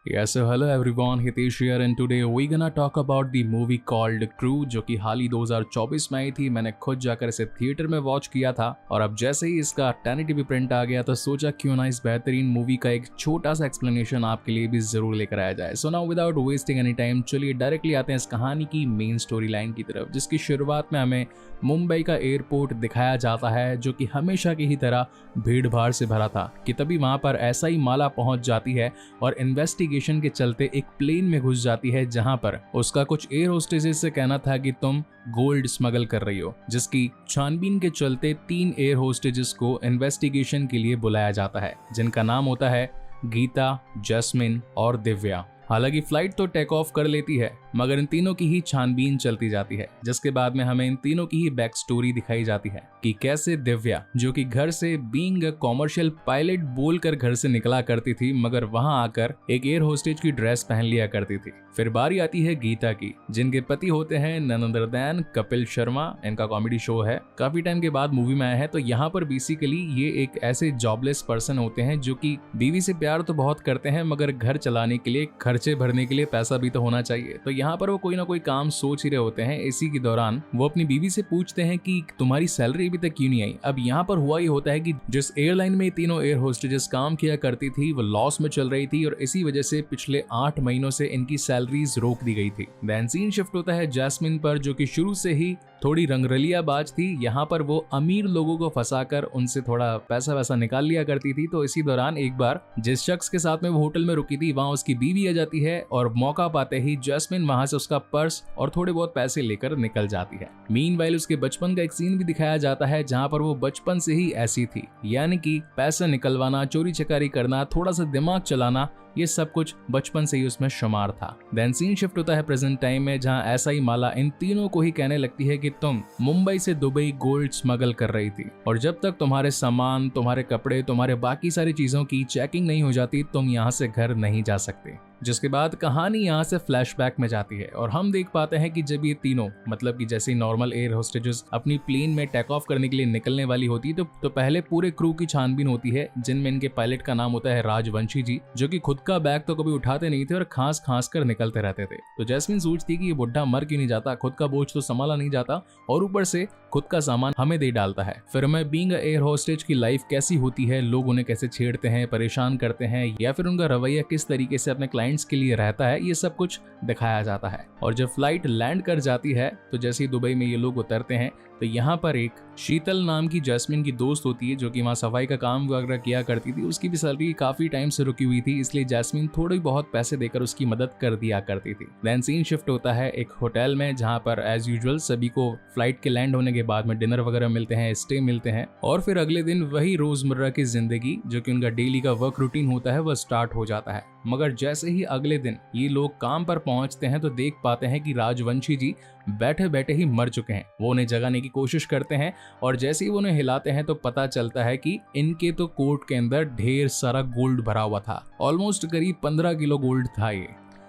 Yes, so hello everyone, Hitesh here and today we're gonna talk about the movie called Crew जो कि हाल ही 2024 में आई थी। मैंने खुद जाकर इसे थिएटर में वॉच किया था और अब जैसे ही इसका 1080p प्रिंट आ गया तो सोचा क्यों ना इस बेहतरीन मूवी का एक छोटा सा एक्सप्लेनेशन आपके लिए भी जरूर लेकर आया जाए। So now without wasting any time चलिए डायरेक्टली आते हैं इस कहानी की मेन स्टोरी लाइन की तरफ, जिसकी शुरुआत में हमें मुंबई का एयरपोर्ट दिखाया जाता है जो कि हमेशा की ही तरह भीड़ भाड़ से भरा था कि तभी वहां पर ऐसा ही माला पहुंच जाती है और इन्वेस्टिगेशन के चलते एक प्लेन में घुस जाती है जहां पर उसका कुछ एयर होस्टेसेस से कहना था कि तुम गोल्ड स्मगल कर रही हो, जिसकी छानबीन के चलते 3 एयर होस्टेजेस को इन्वेस्टिगेशन के लिए बुलाया जाता है जिनका नाम होता है गीता, जैस्मिन और दिव्या। हालांकि फ्लाइट तो टेक ऑफ कर लेती है मगर इन तीनों की ही छानबीन चलती जाती है, जिसके बाद में हमें इन तीनों की ही बैक स्टोरी दिखाई जाती है कि कैसे दिव्या जो कि घर से बीइंग अ कॉमर्शियल पायलट बोलकर घर से निकला करती थी मगर वहां आकर एक एयर होस्टेज की ड्रेस पहन लिया करती थी। फिर बारी आती है गीता की, जिनके पति होते हैं none other than Kapil Sharma. इनका कॉमेडी शो है, काफी टाइम के बाद मूवी में आया है। तो यहाँ पर बेसिकली ये एक ऐसे जॉबलेस पर्सन होते हैं जो कि बीवी से प्यार तो बहुत करते हैं मगर घर चलाने के लिए, खर्चे भरने के लिए पैसा भी तो होना चाहिए। तो यहाँ पर वो कोई ना कोई काम सोच ही रहे होते हैं। इसी के दौरान वो अपनी बीवी से पूछते हैं कि तुम्हारी सैलरी अभी तक क्यों नहीं आई। अब यहाँ पर हुआ ये होता है कि जिस एयरलाइन में तीनों एयर होस्टेजेस काम किया करती थी वो लॉस में चल रही थी और इसी वजह से पिछले 8 महीनों से इनकी सैलरीज रोक दी गई थी। देन सीन शिफ्ट होता है जैस्मिन पर, जो कि शुरू से ही थोड़ी रंगरलियाबाज थी। यहाँ पर वो अमीर लोगों को फंसाकर उनसे थोड़ा पैसा वैसा निकाल लिया करती थी। तो इसी दौरान एक बार जिस शख्स के साथ में वो होटल में रुकी थी वहां उसकी बीवी आ जाती है और मौका पाते ही जैस्मिन वहां से उसका पर्स और थोड़े बहुत पैसे लेकर निकल जाती है। मीनवाइल उसके बचपन का एक सीन भी दिखाया जाता है जहां पर वो बचपन से ही ऐसी थी, यानी कि पैसा निकलवाना, चोरी चकारी करना, थोड़ा सा दिमाग चलाना, ये सब कुछ बचपन से ही उसमें शुमार था। देन सीन शिफ्ट होता है प्रेजेंट टाइम में, जहां ऐसा ही माला इन तीनों को ही कहने लगती है कि तुम मुंबई से दुबई गोल्ड स्मगल कर रही थी और जब तक तुम्हारे सामान, तुम्हारे कपड़े, तुम्हारे बाकी सारी चीजों की चेकिंग नहीं हो जाती तुम यहाँ से घर नहीं जा सकते। जिसके बाद कहानी यहाँ से फ्लैशबैक में जाती है और हम देख पाते हैं कि जब ये तीनों, मतलब कि जैसे नॉर्मल एयर होस्टेजेस अपनी प्लेन में टेक ऑफ करने के लिए निकलने वाली होती तो पहले पूरे क्रू की छानबीन होती है, जिनमें इनके पायलट का नाम होता है राजवंशी जी, जो कि खुद का बैग तो कभी उठाते नहीं थे और खास खास कर निकलते रहते थे। तो जैस्मिन सोचती कि ये बुढ़ा मर क्यों नहीं जाता, खुद का बोझ तो संभाला नहीं जाता और ऊपर से खुद का सामान हमें दे डालता है। फिर मैं बीइंग अ एयर होस्टेज की लाइफ कैसी होती है, लोग उन्हें कैसे छेड़ते हैं, परेशान करते हैं या फिर उनका रवैया किस तरीके से अपने क्लाइंट्स के लिए रहता है, ये सब कुछ दिखाया जाता है। और जब फ्लाइट लैंड कर जाती है तो जैसे ही दुबई में ये लोग उतरते हैं तो यहाँ पर एक शीतल नाम की जैस्मिन की दोस्त होती है जो कि वहाँ सफाई का काम वगैरह किया करती थी। उसकी भी सैलरी काफी टाइम से रुकी हुई थी, इसलिए जैस्मिन थोड़ी बहुत पैसे देकर उसकी मदद कर दिया करती थी। देन सीन शिफ्ट होता है एक होटल में, जहाँ पर एज यूजुअल सभी को फ्लाइट के लैंड होने के बाद में डिनर वगैरह मिलते हैं, स्टे मिलते हैं और फिर अगले दिन वही रोजमर्रा की जिंदगी जो कि उनका डेली का वर्क रूटीन होता है वह स्टार्ट हो जाता है। मगर जैसे ही अगले दिन ये लोग काम पर पहुंचते हैं तो देख पाते हैं कि राजवंशी जी बैठे बैठे ही मर चुके हैं। वो उन्हें जगाने की कोशिश करते हैं और जैसे ही वो उन्हें हिलाते हैं तो पता चलता है कि इनके तो कोट के अंदर ढेर सारा गोल्ड भरा हुआ था, ऑलमोस्ट करीब 15 किलो गोल्ड था ये।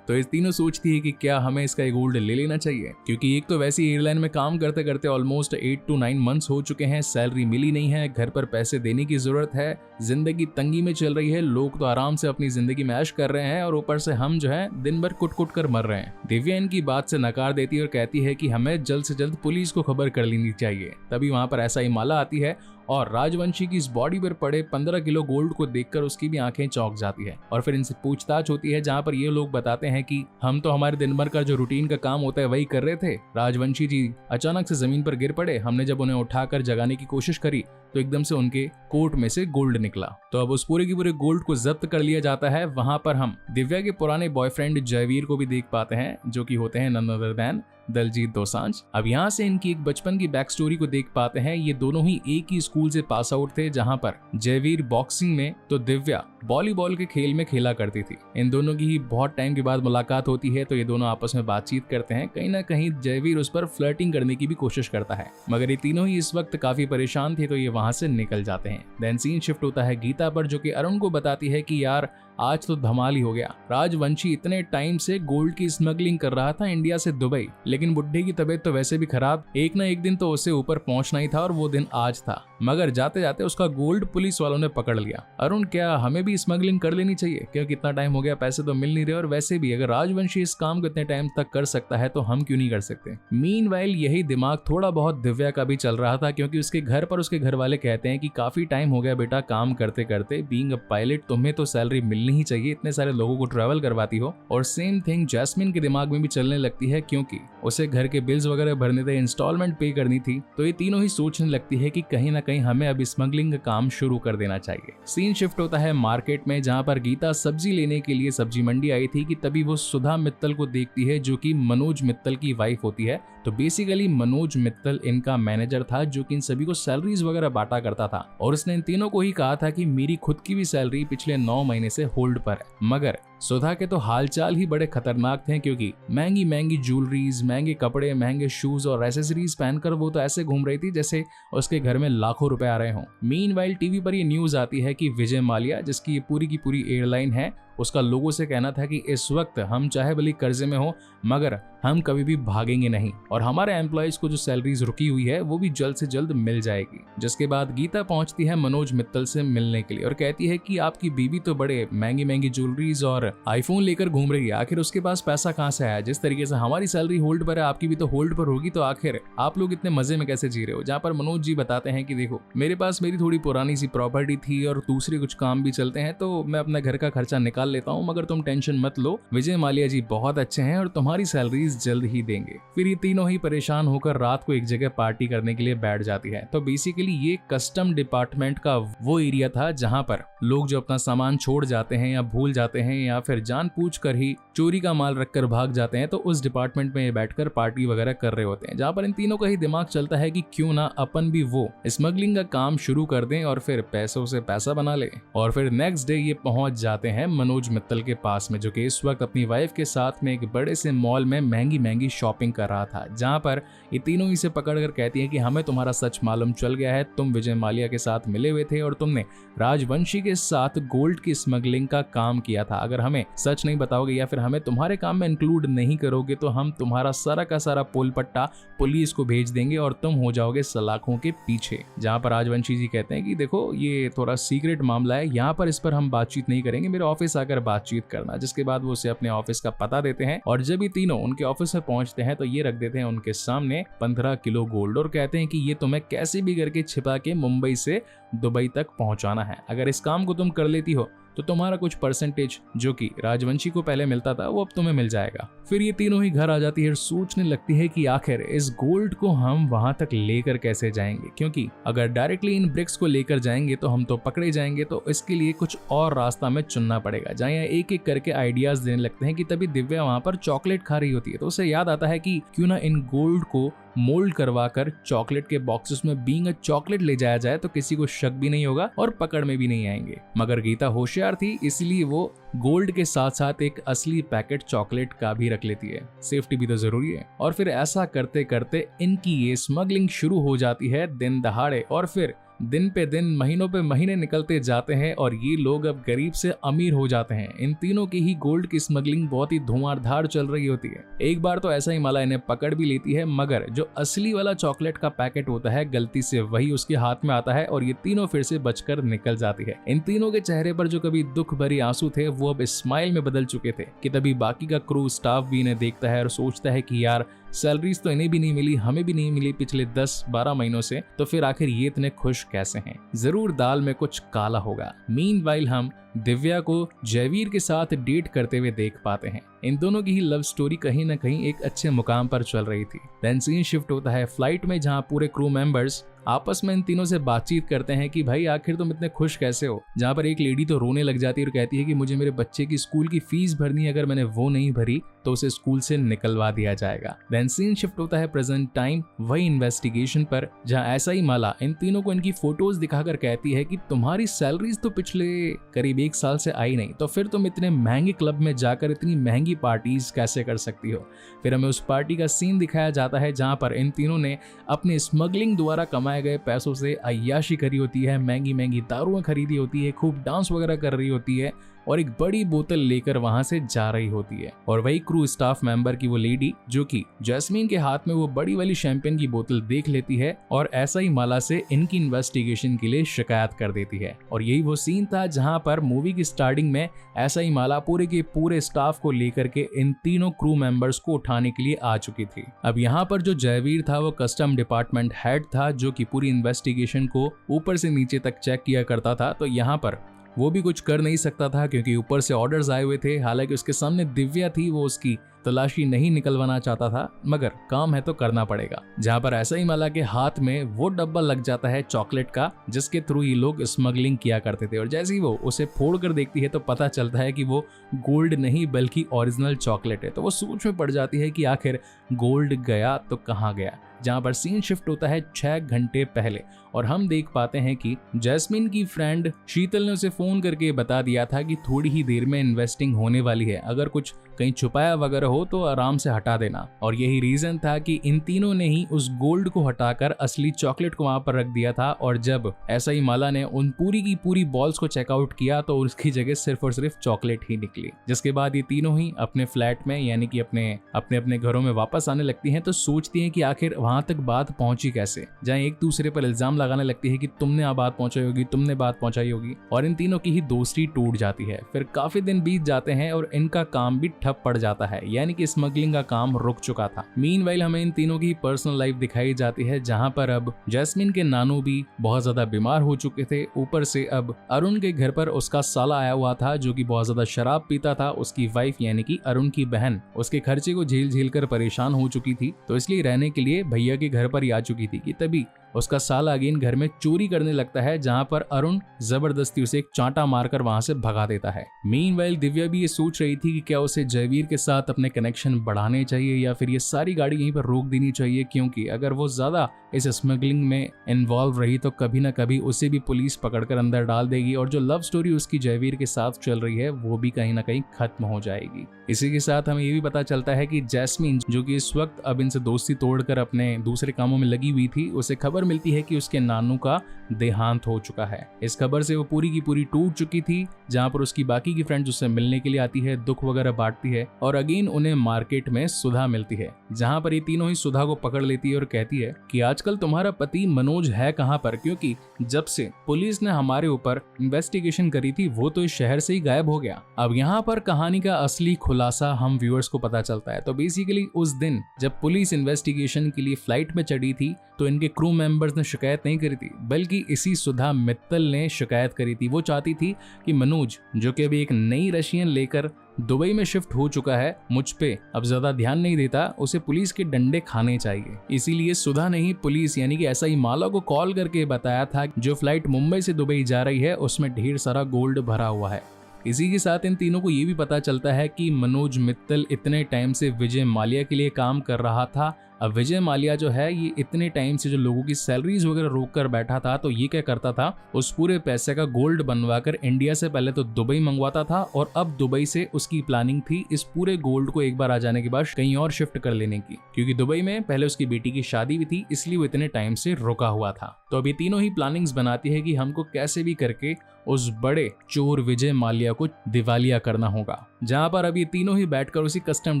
तो इस तीनों सोचती है कि क्या हमें इसका गोल्ड ले लेना चाहिए, क्योंकि एक तो वैसी एयरलाइन में काम करते करते ऑलमोस्ट 8 to 9 मंथ्स हो चुके हैं, सैलरी मिली नहीं है, घर पर पैसे देने की जरूरत है, जिंदगी तंगी में चल रही है, लोग तो आराम से अपनी जिंदगी में ऐश कर रहे हैं और ऊपर से हम जो है दिन भर कुट कुट कर मर रहे हैं। दिव्या इनकी बात से नकार देती है और कहती है कि हमें जल्द से जल्द पुलिस को खबर कर लेनी चाहिए। तभी वहां पर ऐसा ही माला आती है और राजवंशी की इस बॉडी पर पड़े 15 किलो गोल्ड को देखकर उसकी भी आंखें चौंक जाती है और फिर इनसे पूछताछ होती है, जहां पर ये लोग बताते हैं कि हम तो हमारे दिन भर का जो रूटीन का काम होता है वही कर रहे थे। राजवंशी जी अचानक से जमीन पर गिर पड़े, हमने जब उन्हें उठाकर जगाने की कोशिश करी तो एकदम से उनके कोट में से गोल्ड निकला। तो अब उस पूरे की पूरे गोल्ड को जब्त कर लिया जाता है। वहां पर हम दिव्या के पुराने बॉयफ्रेंड जयवीर को भी देख पाते हैं, जो कि होते हैं none other than Diljit Dosanjh. अब यहाँ से इनकी एक बचपन की बैक स्टोरी को देख पाते हैं। ये दोनों ही एक ही स्कूल से पास आउट थे, जहाँ पर जयवीर बॉक्सिंग में तो दिव्या वॉलीबॉल के खेल में खेला करती थी। इन दोनों की ही बहुत टाइम के बाद मुलाकात होती है तो ये दोनों आपस में बातचीत करते हैं। कहीं ना कहीं जयवीर उस पर फ्लर्टिंग करने की भी कोशिश करता है, मगर ये तीनों ही इस वक्त काफी परेशान थे तो ये वहां से निकल जाते हैं। देन सीन शिफ्ट होता है गीता पर, जो कि अरुण को बताती है कि यार आज तो धमाल ही हो गया, राजवंशी इतने टाइम से गोल्ड की स्मगलिंग कर रहा था इंडिया से दुबई, लेकिन बुढ़े की तबीयत तो वैसे भी खराब, एक ना एक दिन तो उसे ऊपर पहुंचना ही था और वो दिन आज था, मगर जाते जाते उसका गोल्ड पुलिस वालों ने पकड़ लिया। अरुण क्या हमें भी भी स्मगलिंग कर लेनी चाहिए क्योंकि इतना टाइम हो गया, पैसे तो मिल नहीं रहे, और वैसे भी अगर राजवंशी इस काम को इतने टाइम तक कर सकता है तो हम क्यों नहीं कर सकते। मीनवाइल यही दिमाग थोड़ा बहुत दिव्या का भी चल रहा था, क्योंकि उसके घर पर उसके घर वाले कहते हैं कि काफी टाइम हो गया बेटा काम करते करते, बीइंग अ पायलट तुम्हें तो सैलरी मिलनी ही चाहिए, इतने सारे लोगों को ट्रैवल करवाती हो। और सेम थिंग जैस्मिन के दिमाग में भी चलने लगती है, क्योंकि उसे घर के बिल्स वगैरह भरने थे, इंस्टॉलमेंट पे करनी थी, तो ये तीनों ही सोचने लगती है कि कहीं ना कहीं हमें अब स्मगलिंग का काम शुरू कर देना चाहिए। सीन शिफ्ट होता है मार्केट में, जहां पर गीता सब्जी लेने के लिए सब्जी मंडी आई थी कि तभी वो सुधा मित्तल को देखती है जो कि मनोज मित्तल की वाइफ होती है। तो बेसिकली मनोज मित्तल इनका मैनेजर था जो कि इन सभी को सैलरीज वगैरह बांटा करता था, और उसने इन तीनों को ही कहा था कि मेरी खुद की भी सैलरी पिछले 9 महीने से होल्ड पर है। मगर सुधा के तो हालचाल ही बड़े खतरनाक थे, क्योंकि महंगी महंगी ज्वेलरीज, महंगे कपड़े, महंगे शूज और एसेसरीज पहनकर वो तो ऐसे घूम रही थी जैसे उसके घर में लाखों रुपए आ रहे हों। मीनवाइल टीवी पर ये न्यूज आती है कि विजय माल्या, जिसकी ये पूरी की पूरी एयरलाइन है, उसका लोगों से कहना था कि इस वक्त हम चाहे भले कर्जे में हो मगर हम कभी भी भागेंगे नहीं, और हमारे एम्प्लॉयज को जो सैलरीज रुकी हुई है वो भी जल्द से जल्द मिल जाएगी। जिसके बाद गीता पहुंचती है मनोज मित्तल से मिलने के लिए और कहती है कि आपकी बीवी तो बड़े महंगी महंगी ज्वेलरीज और आईफोन लेकर घूम रही है, आखिर उसके पास पैसा कहां से आया। जिस तरीके से हमारी सैलरी होल्ड पर है, आपकी भी तो होल्ड पर होगी, तो आखिर आप लोग इतने मजे में कैसे जी रहे हो। जहाँ पर मनोज जी बताते हैं कि देखो मेरे पास मेरी थोड़ी पुरानी सी प्रॉपर्टी थी और दूसरे कुछ काम भी चलते हैं, तो मैं अपना घर का खर्चा निकाल लेता हूँ, मगर तुम टेंशन मत लो, विजय माल्या जी बहुत अच्छे हैं और तुम्हारी सैलरीज जल्द ही देंगे। फिर ये तीनों ही परेशान होकर रात को एक जगह पार्टी करने के लिए बैठ जाती है। तो बेसिकली ये कस्टम डिपार्टमेंट का वो एरिया था जहाँ पर लोग जो अपना सामान छोड़ जाते हैं या भूल जाते हैं या फिर जानबूझकर ही चोरी का माल रखकर भाग जाते हैं, तो उस डिपार्टमेंट में ये बैठकर पार्टी वगैरह कर रहे होते हैं, जहाँ पर इन तीनों का ही दिमाग चलता है कि क्यों ना अपन भी वो स्मगलिंग का काम शुरू कर दें और फिर पैसों से पैसा बना ले। और फिर नेक्स्ट डे ये पहुंच जाते हैं मनोज मित्तल के पास में, जो कि इस वक्त अपनी वाइफ के साथ में एक बड़े से मॉल में महंगी महंगी शॉपिंग कर रहा था, जहां पर ये तीनों इसे पकड़कर कहती है कि हमें तुम्हारा सच मालूम चल गया है, तुम विजय माल्या के साथ मिले हुए थे और तुमने राजवंशी के साथ गोल्ड की स्मगलिंग का काम किया था। अगर हमें सच नहीं बताओगे या फिर हमें तुम्हारे काम में इंक्लूड नहीं करोगे तो हम तुम्हारा सारा का सारा पोल पट्टा पुलिस को भेज देंगे और तुम हो जाओगे सलाखों के पीछे। जहां पर राजवंशी जी कहते हैं कि देखो ये थोड़ा सीक्रेट मामला है, यहाँ पर इस पर हम बातचीत नहीं करेंगे, मेरे ऑफिस आकर बातचीत करना। जिसके बाद वो उसे अपने ऑफिस का पता देते हैं और जब ये तीनों उनके ऑफिस में पहुंचते हैं तो ये रख देते हैं उनके सामने 15 किलो गोल्ड और कहते हैं कि ये तुम्हें कैसे भी करके छिपा के मुंबई से दुबई तक पहुंचाना है। अगर इस काम को तुम कर लेती हो तो तुम्हारा कुछ परसेंटेज जो कि राजवंशी को पहले मिलता था वो अब तुम्हें मिल जाएगा। फिर ये तीनों ही घर आ जाती है और सोचने लगती है कि आखिर इस गोल्ड को हम वहां तक लेकर कैसे जाएंगे, क्योंकि अगर डायरेक्टली इन ब्रिक्स को लेकर जाएंगे तो हम तो पकड़े जाएंगे, तो इसके लिए कुछ और रास्ता में चुनना पड़ेगा। जहाँ एक एक करके आइडियाज देने लगते हैं कि तभी दिव्या वहां पर चॉकलेट खा रही होती है, तो उसे याद आता है कि क्यों ना इन गोल्ड को मोल्ड करवा कर चॉकलेट के बॉक्सेस में बीइंग अ चॉकलेट ले जाया जाए, तो किसी को शक भी नहीं होगा और पकड़ में भी नहीं आएंगे। मगर गीता होशियार थी, इसलिए वो गोल्ड के साथ साथ एक असली पैकेट चॉकलेट का भी रख लेती है, सेफ्टी भी तो जरूरी है। और फिर ऐसा करते करते इनकी ये स्मगलिंग शुरू हो जाती है दिन दहाड़े, और फिर दिन पे दिन महीनों पे महीने निकलते जाते हैं और ये लोग अब गरीब से अमीर हो जाते हैं। इन तीनों की ही गोल्ड की स्मगलिंग बहुत ही धुआंधार चल रही होती है। एक बार तो ऐसा ही माला इन्हें पकड़ भी लेती है, मगर जो असली वाला चॉकलेट का पैकेट होता है गलती से वही उसके हाथ में आता है और ये तीनों फिर से बचकर निकल जाती है। इन तीनों के चेहरे पर जो कभी दुख भरी आंसू थे वो अब स्माइल में बदल चुके थे कि तभी बाकी का क्रू स्टाफ भी इन्हें देखता है और सोचता है कि यार सैलरीज तो इन्हें भी नहीं मिली, हमें भी नहीं मिली पिछले 10-12 महीनों से, तो फिर आखिर ये इतने खुश कैसे हैं। जरूर दाल में कुछ काला होगा। मीनवाइल हम दिव्या को जयवीर के साथ डेट करते हुए देख पाते हैं। इन दोनों की ही लव स्टोरी कहीं ना कहीं एक अच्छे मुकाम पर चल रही थी। देन सीन शिफ्ट होता है फ्लाइट में, जहां पूरे क्रू मेंबर्स आपस में इन तीनों से बातचीत करते हैं कि भाई आखिर तुम इतने खुश कैसे हो। जहां पर एक लेडी तो रोने लग जाती है और कहती है कि मुझे मेरे बच्चे की स्कूल की फीस भरनी है, अगर मैंने वो नहीं भरी तो उसे स्कूल से निकलवा दिया जाएगा। देन सीन शिफ्ट होता है प्रेजेंट टाइम, वही इन्वेस्टिगेशन पर, जहां ऐसा ही माला इन तीनों को इनकी फोटोज दिखाकर कहती है कि तुम्हारी सैलरीज तो पिछले करीब 1 साल से आई नहीं, तो फिर तुम इतने महंगे क्लब में जाकर इतनी महंगी पार्टीज कैसे कर सकती हो। फिर हमें उस पार्टी का सीन दिखाया जाता है जहां पर इन तीनों ने अपने स्मगलिंग द्वारा कमाए गए पैसों से अय्याशी करी होती है, महंगी महंगी दारुएं खरीदी होती है, खूब डांस वगैरह कर रही होती है, और एक बड़ी बोतल लेकर वहां से जा रही होती है। और वही क्रू स्टाफ मेंबर की वो लेडी जो कि जैस्मीन के हाथ में वो बड़ी वाली शैंपेन की बोतल देख लेती है और ऐसा ही माला से इनकी इन्वेस्टिगेशन के लिए शिकायत कर देती है। और यही वो सीन था जहां पर मूवी की स्टार्टिंग में ऐसा ही माला पूरे के पूरे स्टाफ को लेकर के इन तीनों क्रू मेंबर्स को उठाने के लिए आ चुकी थी। अब यहाँ पर जो जयवीर था वो कस्टम डिपार्टमेंट हेड था जो कि पूरी इन्वेस्टिगेशन को ऊपर से नीचे तक चेक किया करता था। तो यहाँ पर वो भी कुछ कर नहीं सकता था क्योंकि ऊपर से ऑर्डर्स आए हुए थे। हालांकि उसके सामने दिव्या थी, वो उसकी तलाशी नहीं निकलवाना चाहता था, मगर काम है तो करना पड़ेगा। जहां पर ऐसा ही माला के हाथ में वो डब्बा लग जाता है चॉकलेट का जिसके थ्रू ये लोग स्मगलिंग किया करते थे। और जैसे ही वो उसे फोड़ कर देखती है तो पता चलता है कि वो गोल्ड नहीं बल्कि ओरिजिनल चॉकलेट है। तो वो सोच में पड़ जाती है कि आखिर गोल्ड गया तो कहाँ गया। जहां पर सीन शिफ्ट होता है 6 घंटे पहले और हम देख पाते हैं कि जैस्मीन की फ्रेंड शीतल ने उसे फोन करके बता दिया था कि थोड़ी ही देर में इन्वेस्टिंग होने वाली है, अगर कुछ कहीं छुपाया वगैरह हो तो आराम से हटा देना। और यही रीजन था कि इन तीनों ने ही उस गोल्ड को हटाकर असली चॉकलेट को वहां पर रख दिया था। और जब ऐसा ही माला ने उन पूरी की पूरी बॉल्स को चेकआउट किया तो उसकी जगह सिर्फ और सिर्फ चॉकलेट ही निकली। जिसके बाद ये तीनों ही अपने फ्लैट में यानी कि अपने घरों में वापस आने लगती हैं। तो सोचती हैं कि आखिर वहां तक बात पहुंची कैसे, जहां एक दूसरे पर इल्जाम लगाने लगती है कि तुमने आ बात पहुंचाई होगी, तुमने बात पहुंचाई होगी। और इन तीनों की ही दोस्ती टूट जाती है। फिर काफी दिन बीत जाते हैं और इनका काम भी ठप पड़ जाता है, यानी कि स्मगलिंग का काम रुक चुका था। मीनवाइल हमें इन तीनों की पर्सनल लाइफ दिखाई जाती है जहां पर अब जैस्मीन के नानू भी बहुत ज्यादा बीमार हो चुके थे। ऊपर से अब अरुण के घर पर उसका साला आया हुआ था जो कि बहुत ज्यादा शराब पीता था। उसकी वाइफ यानी कि अरुण की बहन उसके खर्चे को झेल झेल कर परेशान हो चुकी थी, तो इसलिए रहने के लिए भैया के घर पर ही आ चुकी थी कि तभी उसका साला अगेन घर में चोरी करने लगता है, जहां पर अरुण जबरदस्ती उसे एक चांटा मारकर वहां से भगा देता है। मीनवाइल दिव्या भी ये सोच रही थी कि क्या उसे जयवीर के साथ अपने कनेक्शन बढ़ाने चाहिए या फिर ये सारी गाड़ी यहीं पर रोक देनी चाहिए, क्योंकि अगर वो ज्यादा इस स्मगलिंग में इन्वॉल्व रही तो कभी ना कभी उसे भी पुलिस पकड़कर अंदर डाल देगी और जो लव स्टोरी उसकी जयवीर के साथ चल रही है वो भी कहीं ना कहीं खत्म हो जाएगी। इसी के साथ हमें ये भी पता चलता है कि जैस्मीन जो कि इस वक्त अब इनसे दोस्ती तोड़कर अपने दूसरे कामों में लगी हुई थी, उसे खबर मिलती है कि उसके नानू का देहांत हो चुका है। इस खबर से वो पूरी की पूरी टूट चुकी थी। जहां पर उसकी बाकी की फ्रेंड्स उससे मिलने के लिए आती है, दुख वगैरह बांटती है और अगेन उन्हें मार्केट में सुधा मिलती है, जहां पर ये तीनों ही सुधा को पकड़ लेती है और कहती है कि आजकल तुम्हारा पति मनोज है कहां पर, क्योंकि जब से पुलिस ने हमारे ऊपर इन्वेस्टिगेशन करी थी वो तो इस शहर से ही गायब हो गया। अब यहाँ पर कहानी का असली खुलासा हम व्यूअर्स को पता चलता है। तो बेसिकली उस दिन जब पुलिस इन्वेस्टिगेशन के लिए फ्लाइट में चढ़ी थी तो इनके क्रू मेंबर्स ने शिकायत नहीं करी थी, बल्कि इसी सुधा मित्तल ने शिकायत करी थी। वो चाहती थी कि मनोज जो कि अभी एक नई रशियन लेकर दुबई में शिफ्ट हो चुका है, मुझ पे अब ज्यादा ध्यान नहीं देता, उसे पुलिस के डंडे खाने चाहिए। इसीलिए सुधा ने ही पुलिस यानी कि ऐसा ही माला को कॉल करके बताया था जो फ्लाइट मुंबई से दुबई जा रही है उसमें ढेर सारा गोल्ड भरा हुआ है। इसी के साथ इन तीनों को ये भी पता चलता है कि मनोज मित्तल इतने टाइम से विजय माल्या के लिए काम कर रहा था। अब विजय माल्या जो है ये इतने टाइम से जो लोगों की सैलरीज वगैरह रोक कर बैठा था, तो ये क्या करता था, उस पूरे पैसे का गोल्ड बनवाकर इंडिया से पहले तो दुबई मंगवाता था और अब दुबई से उसकी प्लानिंग थी इस पूरे गोल्ड को एक बार आ जाने के बाद कहीं और शिफ्ट कर लेने की, क्योंकि दुबई में पहले उसकी बेटी की शादी भी थी, इसलिए वो इतने टाइम से रुका हुआ था। तो अभी तीनों ही प्लानिंग्स बनाती है कि हमको कैसे भी करके उस बड़े चोर विजय माल्या को दिवालिया करना होगा। जहां पर अभी तीनों ही बैठकर उसी कस्टम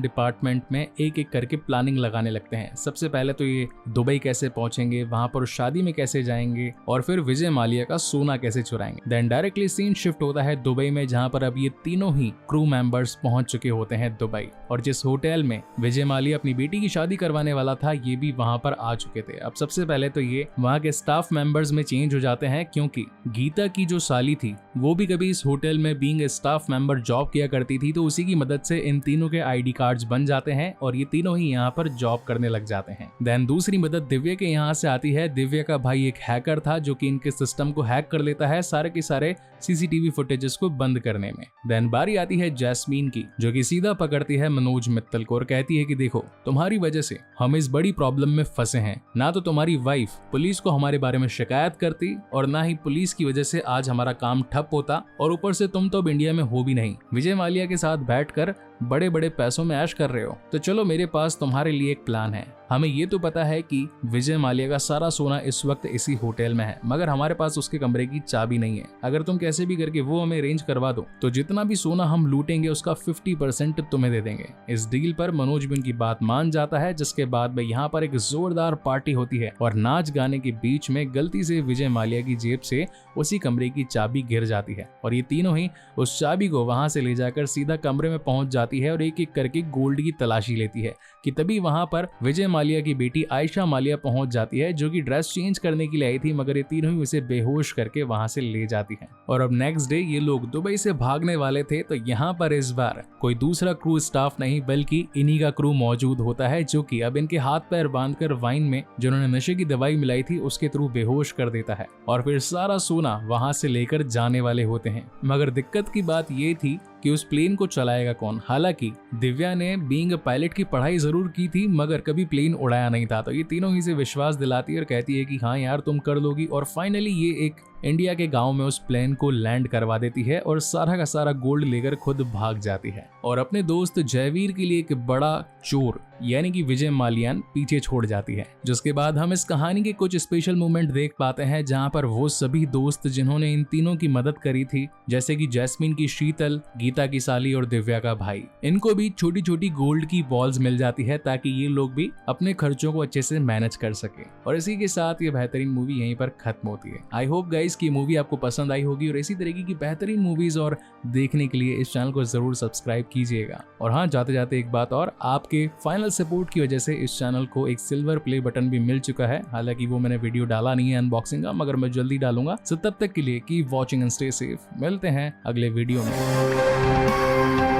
डिपार्टमेंट में एक एक करके प्लानिंग लगाने लगते हैं। सबसे पहले तो ये दुबई कैसे पहुंचेंगे, वहां पर उस शादी में कैसे जाएंगे और फिर विजय माल्या का सोना कैसे चुराएंगे। देन डायरेक्टली सीन शिफ्ट होता है दुबई में, जहां पर अब ये तीनों ही क्रू मेंबर्स पहुंच चुके होते हैं दुबई, और जिस होटल में विजय माल्या अपनी बेटी की शादी करवाने वाला था ये भी वहां पर आ चुके थे। अब सबसे पहले तो ये वहां के स्टाफ मेंबर्स में चेंज हो जाते हैं, क्योंकि गीता की जो साली थी वो भी कभी इस होटल में being A staff member job किया करती थी, तो उसी की मदद से इन तीनों के आईडी कार्ड्स बन जाते हैं और ये तीनों ही यहाँ पर जॉब करने लग जाते हैं। देन दूसरी मदद दिव्या के यहाँ से आती है। दिव्या का भाई एक हैकर था जो कि इनके सिस्टम को हैक कर लेता है सारे के सारे सीसीटीवी फुटेजेस को बंद करने में। देन बारी आती है जैस्मीन की, जो कि सीधा पकड़ती है मनोज मित्तल को और कहती है कि देखो तुम्हारी वजह से हम इस बड़ी प्रॉब्लम में फंसे हैं, ना तो तुम्हारी वाइफ पुलिस को हमारे बारे में शिकायत करती और ना ही पुलिस की वजह से आज हमारा काम ठप होता, और ऊपर से तुम तो अब इंडिया में हो भी नहीं, विजय माल्या के साथ बैठकर बड़े बड़े पैसों में ऐश कर रहे हो। तो चलो मेरे पास तुम्हारे लिए एक प्लान है, हमें ये तो पता है कि विजय माल्या का सारा सोना इस वक्त इसी होटल में है, मगर हमारे पास उसके कमरे की चाबी नहीं है। अगर तुम कैसे भी करके वो हमें अरेंज करवा दो तो जितना भी सोना हम लूटेंगे उसका 50% तुम्हें दे देंगे। इस डील पर मनोज भी उनकी बात मान जाता है, जिसके बाद में यहाँ पर एक जोरदार पार्टी होती है और नाच गाने के बीच में गलती से विजय माल्या की जेब से उसी कमरे की चाबी गिर जाती है और ये तीनों ही उस चाबी को वहां से ले जाकर सीधा कमरे में पहुंच जाती है और एक एक करके गोल्ड की तलाशी लेती है कि तभी वहां पर विजय माल्या की बेटी आयशा माल्या पहुंच जाती है, जो कि ड्रेस चेंज करने के लिए आई थी, मगर ये तीनों ही उसे बेहोश करके वहां से ले जाती हैं। और अब नेक्स्ट डे ये लोग दुबई से भागने वाले थे, तो यहाँ पर इस बार कोई दूसरा क्रू स्टाफ नहीं बल्कि इन्हीं का क्रू मौजूद होता है, जो कि अब इनके हाथ पैर बांधकर वाइन में जिन्होंने नशे की दवाई मिलाई थी उसके थ्रू बेहोश कर देता है और फिर सारा सोना वहां से लेकर जाने वाले होते हैं। मगर दिक्कत की बात ये थी कि उस प्लेन को चलाएगा कौन। हालांकि दिव्या ने बीइंग अ पायलट की पढ़ाई जरूर की थी, मगर कभी प्लेन उड़ाया नहीं था, तो ये तीनों ही से विश्वास दिलाती है और कहती है कि हाँ यार तुम कर लोगी। और फाइनली ये एक इंडिया के गांव में उस प्लेन को लैंड करवा देती है और सारा का सारा गोल्ड लेकर खुद भाग जाती है और अपने दोस्त जयवीर के लिए एक बड़ा चोर यानी कि विजय माल्यान पीछे छोड़ जाती है। जिसके बाद हम इस कहानी के कुछ स्पेशल मोमेंट देख पाते हैं, जहां पर वो सभी दोस्त जिन्होंने इन तीनों की मदद करी थी, जैसे कि जैस्मिन की शीतल, गीता की साली और दिव्या का भाई, इनको भी छोटी छोटी गोल्ड की बॉल्स मिल जाती है ताकि ये लोग भी अपने खर्चों को अच्छे से मैनेज कर सके। और इसी के साथ ये बेहतरीन मूवी यहीं पर खत्म होती है। आई होप गाइस की मूवी आपको पसंद आई होगी और इसी तरीके की बेहतरीन मूवीज और देखने के लिए इस चैनल को जरूर सब्सक्राइब कीजिएगा। और हाँ, जाते जाते एक बात और, आपके फाइनल सपोर्ट की वजह से इस चैनल को एक सिल्वर प्ले बटन भी मिल चुका है। हालांकि वो मैंने वीडियो डाला नहीं है अनबॉक्सिंग का, मगर मैं जल्दी डालूंगा। सो तब तक के लिए keep watching and stay safe. मिलते हैं अगले वीडियो में।